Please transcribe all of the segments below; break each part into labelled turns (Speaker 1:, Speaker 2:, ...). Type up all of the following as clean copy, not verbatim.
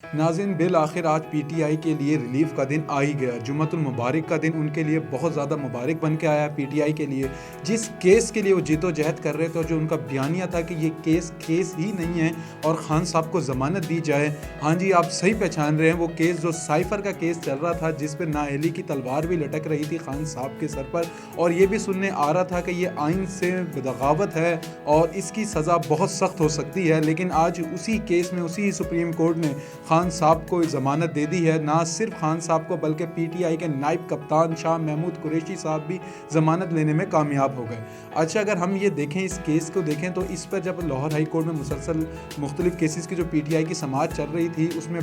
Speaker 1: नाज़रीन, बिल-आखिर आज पीटीआई के लिए रिलीफ का दिन आ ही गया। जुम्मतुल मुबारक का दिन उनके लिए बहुत ज़्यादा मुबारक बन के आया पीटीआई के लिए। जिस केस के लिए वो जद्दोजहद कर रहे थे और जो उनका बयानिया था कि ये केस ही नहीं है और खान साहब को ज़मानत दी जाए। हाँ जी, आप सही पहचान रहे हैं, वो केस जो साइफ़र का केस चल रहा था, जिस पे नाअहली की तलवार भी लटक रही थी खान साहब के सर पर, और ये भी सुनने आ रहा था कि ये आइन से बगावत है और इसकी सज़ा बहुत सख्त हो सकती है। लेकिन आज उसी केस में उसी सुप्रीम कोर्ट ने खान साहब को ज़मानत दे दी है। ना सिर्फ खान साहब को बल्कि पीटीआई के नायब कप्तान शाह महमूद कुरैशी साहब भी ज़मानत लेने में कामयाब हो गए। अच्छा, अगर हम ये देखें, इस केस को देखें, तो इस पर जब लाहौर हाई कोर्ट में मुसलसल मुख्तलिफ केसेस की जो पीटीआई की समाअत चल रही थी, उसमें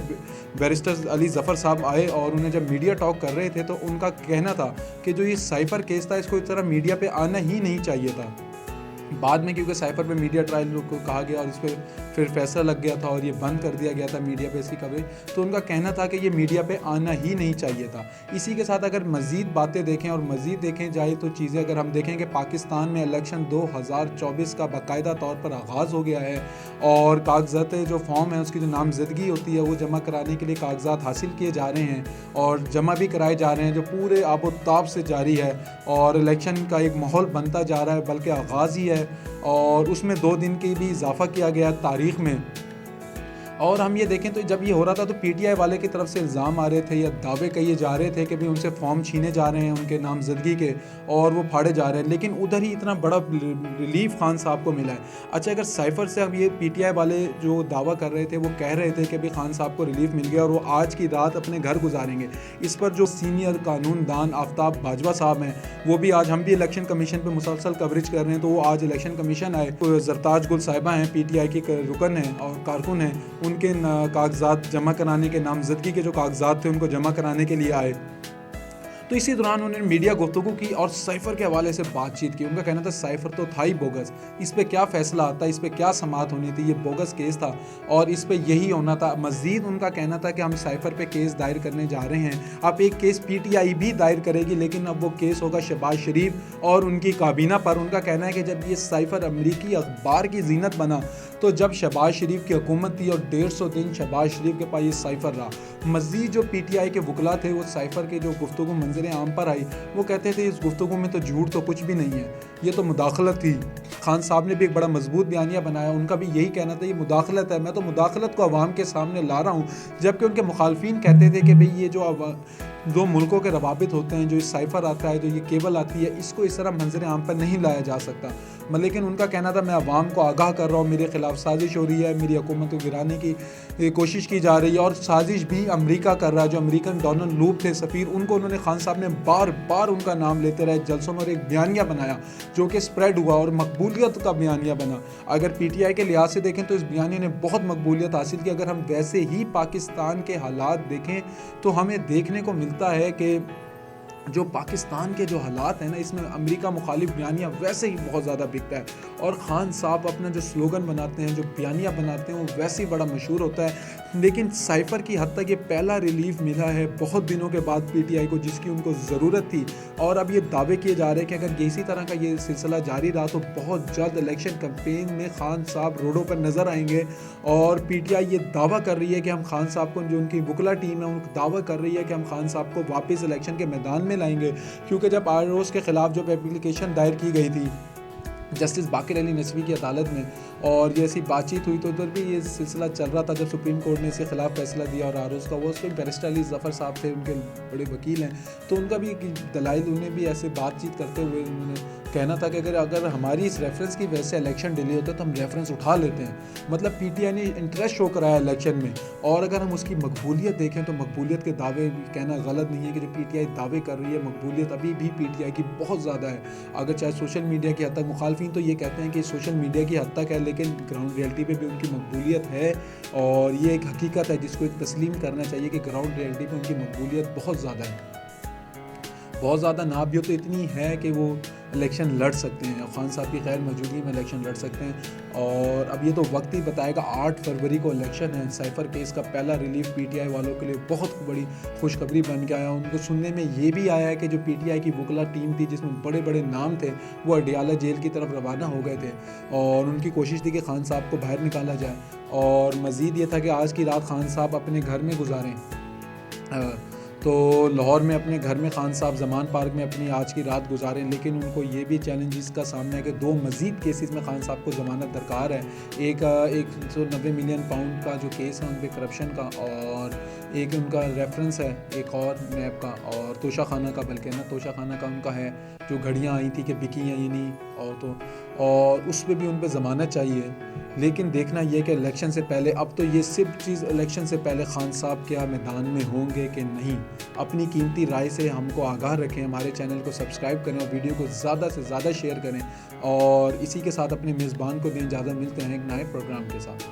Speaker 1: बैरिस्टर अली ज़फ़र साहब आए और उन्हें जब मीडिया टॉक कर रहे थे तो उनका कहना था कि जो ये साइफ़र केस था, इसको इस तरह मीडिया पे आना ही नहीं चाहिए था। बाद में क्योंकि साइफ़र पे मीडिया ट्रायल को कहा गया और इस पर फिर फैसला लग गया था और ये बंद कर दिया गया था मीडिया पे इसकी कवरेज, तो उनका कहना था कि ये मीडिया पे आना ही नहीं चाहिए था। इसी के साथ अगर मज़ीद बातें देखें और मज़ीद देखें जाए तो चीज़ें अगर हम देखें कि पाकिस्तान में इलेक्शन 2024 का बाकायदा तौर पर आगाज़ हो गया है और कागज़ात जो फॉर्म है उसकी जो नामज़दगी होती है वो जमा कराने के लिए कागज़ात हासिल किए जा रहे हैं और जमा भी कराए जा रहे हैं, जो पूरे आबोताब से जारी है और इलेक्शन का एक माहौल बनता जा रहा है, बल्कि आगाज़ ही है। और उसमें 2 दिन की भी इजाफ़ा किया गया तारीख़ में। और हम ये देखें तो जब ये हो रहा था तो पीटीआई वाले की तरफ से इल्ज़ाम आ रहे थे या दावे कहिए जा रहे थे कि भाई उनसे फॉर्म छीने जा रहे हैं उनके नामज़दगी के और वो फाड़े जा रहे हैं, लेकिन उधर ही इतना बड़ा रिलीफ खान साहब को मिला है। अच्छा, अगर साइफ़र से हम ये पीटीआई वाले जो दावा कर रहे थे वो कह रहे थे कि भाई खान साहब को रिलीफ मिल गया और वो आज की रात अपने घर गुजारेंगे, इस पर जो सीनियर कानून दान आफ्ताब बाजवा साहब हैं वो भी आज, हम भी इलेक्शन कमीशन पर मुसलसल कवरेज कर रहे हैं, तो वो आज इलेक्शन कमीशन आए, ज़रताज गुल साहिबा हैं पीटीआई की रुकन हैं और कारकुन हैं, उनके कागजात जमा कराने के, नामज़दगी के जो कागजात थे उनको जमा कराने के लिए आए। तो इसी दौरान उन्होंने मीडिया गुफ्तगू की और साइफ़र के हवाले से बातचीत की। उनका कहना था साइफ़र तो था ही बोगस, इस पे क्या फ़ैसला आता, इस पे क्या समाअत होनी थी, ये बोगस केस था और इस पे यही होना था। मज़ीद उनका कहना था कि हम साइफ़र पे केस दायर करने जा रहे हैं। अब एक केस पीटीआई भी दायर करेगी, लेकिन अब वो केस होगा शहबाज शरीफ और उनकी काबीना पर। उनका कहना है कि जब ये साइफ़र अमरीकी अखबार की ज़ीनत बना तो जब शहबाज शरीफ की हुकूमत थी और 150 दिन शहबाज शरीफ के पास ये साइफ़र रहा। मज़ीद जो पीटीआई के वकला थे वो साइफ़र के जो गुफ्तगू मंजर आम पर आई, वो कहते थे इस गुफ्तगू में तो झूठ तो कुछ भी नहीं है, ये तो मुदाखलत थी। खान साहब ने भी एक बड़ा मजबूत बयानिया बनाया, उनका भी यही कहना था ये मुदाखलत है, मैं तो मुदाखलत को अवाम के सामने ला रहा हूँ। जबकि उनके मुखालफिन कहते थे कि भाई ये जो दो मुल्कों के रवाबित होते हैं, जो इस साइफ़र आता है, जो ये केबल आती है, इसको इस तरह मंजर आम पर नहीं लाया जा सकता। लेकिन उनका कहना था मैं अवाम को आगाह कर रहा हूँ, मेरे ख़िलाफ़ साजिश हो रही है, मेरी हुकूमत को गिराने की कोशिश की जा रही है और साजिश भी अमेरिका कर रहा है। जो अमेरिकन डोनाल्ड लूप थे सफ़ीर, उनको उन्होंने खान साहब ने बार बार उनका नाम लेते रहे जलसों में और एक बयानिया बनाया जो कि स्प्रेड हुआ और मकबूलियत का बयानिया बना। अगर पीटीआई के लिहाज से देखें तो इस बयानिया ने बहुत मकबूलियत हासिल की। अगर हम वैसे ही पाकिस्तान के हालात देखें तो हमें देखने को मिलता है कि जो पाकिस्तान के जो हालात हैं ना, इसमें अमेरिका मुखालिफ बयानिया वैसे ही बहुत ज़्यादा बिकता है और ख़ान साहब अपना जो स्लोगन बनाते हैं, जो बयानिया बनाते हैं, वो वैसे ही बड़ा मशहूर होता है। लेकिन साइफ़र की हद तक ये पहला रिलीफ मिला है बहुत दिनों के बाद पीटीआई को, जिसकी उनको ज़रूरत थी। और अब ये दावे किए जा रहे हैं कि अगर इसी तरह का ये सिलसिला जारी रहा तो बहुत जल्द इलेक्शन कैंपेन में खान साहब रोडों पर नज़र आएंगे। और पीटीआई ये दावा कर रही है कि हम खान साहब को, जो उनकी वकला टीम है, उनको दावा कर रही है कि हम खान साहब को वापस इलेक्शन के मैदान में लाएंगे। क्योंकि जब आरओएस के ख़िलाफ़ जब एप्लीकेशन दायर की गई थी जस्टिस बाकिर अली नसवी की अदालत में और ये ऐसी बातचीत हुई तो उधर भी ये सिलसिला चल रहा था जब सुप्रीम कोर्ट ने इसके ख़िलाफ़ फैसला दिया और आरओएस का, वो उस पर बैरिस्टर अली ज़फ़र साहब थे, उनके बड़े वकील हैं, तो उनका भी दलाइल, उन्हें भी ऐसे बातचीत करते हुए उन्होंने कहना था कि अगर हमारी इस रेफरेंस की वजह से इलेक्शन डिले होता है तो हम रेफरेंस उठा लेते हैं। मतलब पीटीआई ने इंटरेस्ट शो कराया इलेक्शन में। और अगर हम उसकी मकबूलियत देखें तो मकबूलियत के दावे कहना गलत नहीं है कि जो पीटीआई दावे कर रही है, मकबूलियत अभी भी पीटीआई की बहुत ज़्यादा है। अगर चाहे सोशल मीडिया की हद तक, मुखालफिन तो ये कहते हैं कि सोशल मीडिया की हद तक है, लेकिन ग्राउंड रियलिटी पे भी उनकी मकबूलियत है और ये एक हकीकत है जिसको एक तस्लीम करना चाहिए कि ग्राउंड रियलिटी पे उनकी मकबूलियत बहुत ज़्यादा है। بہت زیادہ نابیو تو اتنی ہے کہ وہ الیکشن لڑ سکتے ہیں، خان صاحب کی غیر موجودگی میں الیکشن لڑ سکتے ہیں، اور اب یہ تو وقت ہی بتائے گا۔ 8 فروری کو الیکشن ہے۔ سائفر کیس کا پہلا ریلیف پی ٹی آئی والوں کے لیے بہت بڑی خوشخبری بن کے آیا۔ ان کو سننے میں یہ بھی آیا ہے کہ جو پی ٹی آئی کی وکلا ٹیم تھی جس میں بڑے بڑے نام تھے وہ اڈیالہ جیل کی طرف روانہ ہو گئے تھے، اور ان کی کوشش تھی کہ خان صاحب کو باہر نکالا جائے، اور مزید یہ تھا کہ آج کی رات خان صاحب اپنے گھر میں گزاریں۔ تو لاہور میں اپنے گھر میں خان صاحب زمان پارک میں اپنی آج کی رات گزاریں، لیکن ان کو یہ بھی چیلنجز کا سامنا ہے کہ 2 مزید کیسز میں خان صاحب کو ضمانت درکار ہے۔ ایک 190 ملین پاؤنڈ کا جو کیس ہے ان پہ کرپشن کا، اور ایک ان کا ریفرنس ہے ایک اور نیب کا اور توشہ خانہ کا، بلکہ نا توشہ خانہ کا ان کا ہے جو گھڑیاں آئی تھی کہ بکی ہیں یہ نہیں، اور اس پہ بھی ان پہ ضمانت چاہیے۔ لیکن دیکھنا یہ کہ الیکشن سے پہلے، اب تو یہ صرف چیز الیکشن سے پہلے خان صاحب کیا میدان میں ہوں گے کہ نہیں۔ اپنی قیمتی رائے سے ہم کو آگاہ رکھیں، ہمارے چینل کو سبسکرائب کریں اور ویڈیو کو زیادہ سے زیادہ شیئر کریں، اور اسی کے ساتھ اپنے میزبان کو دیں اجازت۔ ملتے ہیں ایک نئے پروگرام کے ساتھ۔